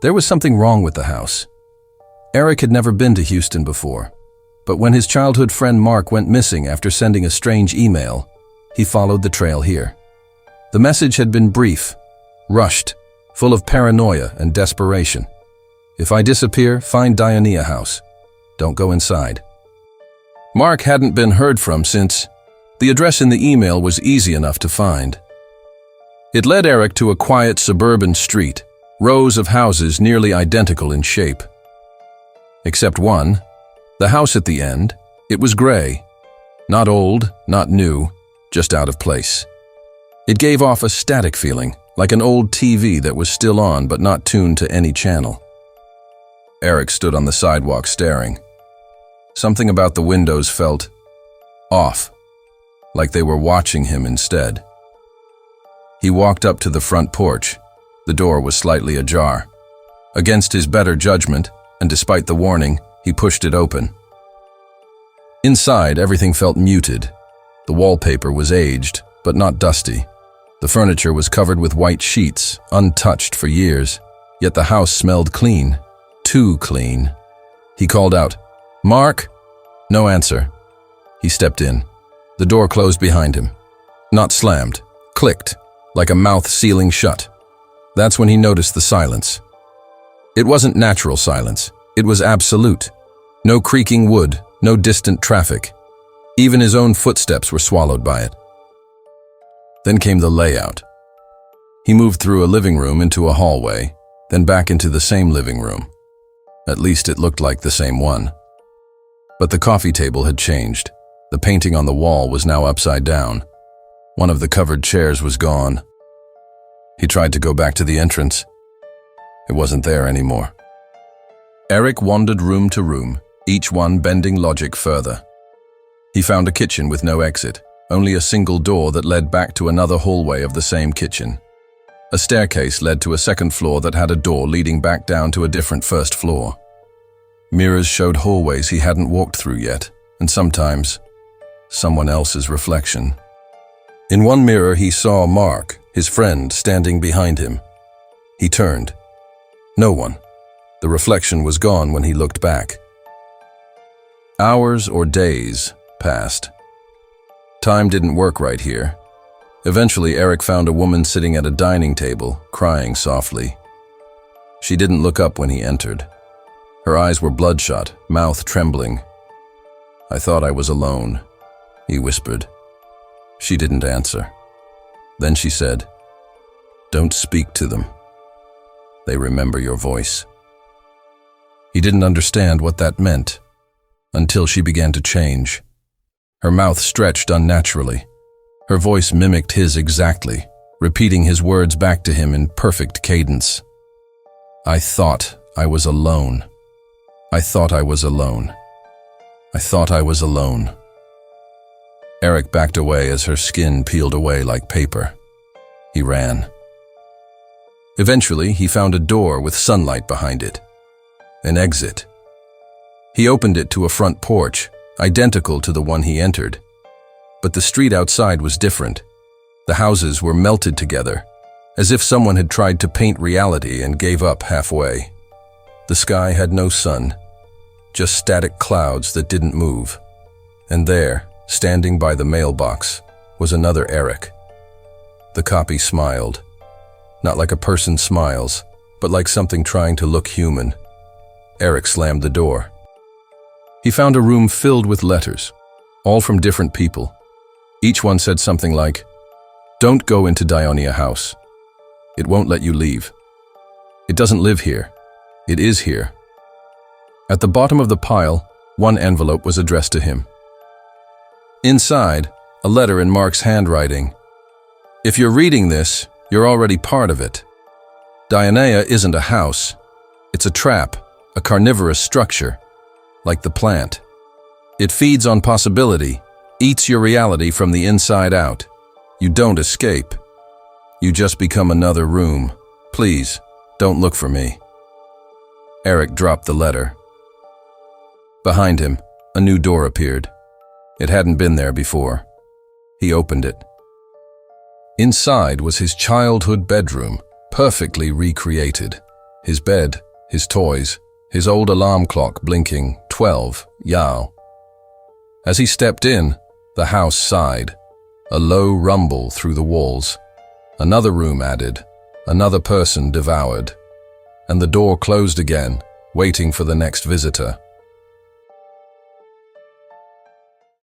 There was something wrong with the house. Eric had never been to Houston before, but when his childhood friend Mark went missing after sending a strange email, he followed the trail here. The message had been brief, rushed, full of paranoia and desperation. If I disappear, find Dionia house. Don't go inside. Mark hadn't been heard from since. The address in the email was easy enough to find. It led Eric to a quiet suburban street, rows of houses nearly identical in shape. Except one, the house at the end, it was gray. Not old, not new, just out of place. It gave off a static feeling, like an old TV that was still on but not tuned to any channel. Eric stood on the sidewalk staring. Something about the windows felt off, like they were watching him instead. He walked up to the front porch. The door was slightly ajar. Against his better judgment, and despite the warning, he pushed it open. Inside, everything felt muted. The wallpaper was aged, but not dusty. The furniture was covered with white sheets, untouched for years, yet the house smelled clean, too clean. He called out, "Mark?" No answer. He stepped in. The door closed behind him. Not slammed, clicked, like a mouth sealing shut. That's when he noticed the silence. It wasn't natural silence. It was absolute. No creaking wood, no distant traffic. Even his own footsteps were swallowed by it. Then came the layout. He moved through a living room into a hallway, then back into the same living room. At least it looked like the same one. But the coffee table had changed. The painting on the wall was now upside down. One of the covered chairs was gone. He tried to go back to the entrance. It wasn't there anymore. Eric wandered room to room, each one bending logic further. He found a kitchen with no exit, only a single door that led back to another hallway of the same kitchen. A staircase led to a second floor that had a door leading back down to a different first floor. Mirrors showed hallways he hadn't walked through yet, and sometimes someone else's reflection. In one mirror he saw Mark, his friend, standing behind him. He turned. No one. The reflection was gone when he looked back. Hours or days passed. Time didn't work right here. Eventually, Eric found a woman sitting at a dining table, crying softly. She didn't look up when he entered. Her eyes were bloodshot, mouth trembling. "I thought I was alone," he whispered. She didn't answer. Then she said, "Don't speak to them. They remember your voice." He didn't understand what that meant until she began to change. Her mouth stretched unnaturally. Her voice mimicked his exactly, repeating his words back to him in perfect cadence. "I thought I was alone. I thought I was alone. I thought I was alone." Eric backed away as her skin peeled away like paper. He ran. Eventually, he found a door with sunlight behind it. An exit. He opened it to a front porch, identical to the one he entered. But the street outside was different. The houses were melted together, as if someone had tried to paint reality and gave up halfway. The sky had no sun, just static clouds that didn't move. And there, standing by the mailbox, was another Eric. The copy smiled. Not like a person smiles, but like something trying to look human. Eric slammed the door. He found a room filled with letters, all from different people. Each one said something like, "Don't go into Dionia house. It won't let you leave. It doesn't live here. It is here." At the bottom of the pile, one envelope was addressed to him. Inside, a letter in Mark's handwriting. "If you're reading this, you're already part of it. Dionia isn't a house. It's a trap, a carnivorous structure, like the plant. It feeds on possibility, eats your reality from the inside out. You don't escape. You just become another room. Please, don't look for me." Eric dropped the letter. Behind him, a new door appeared. It hadn't been there before. He opened it. Inside was his childhood bedroom, perfectly recreated. His bed, his toys, his old alarm clock blinking 12, yao. As he stepped in, the house sighed, a low rumble through the walls. Another room added, another person devoured, and the door closed again, waiting for the next visitor.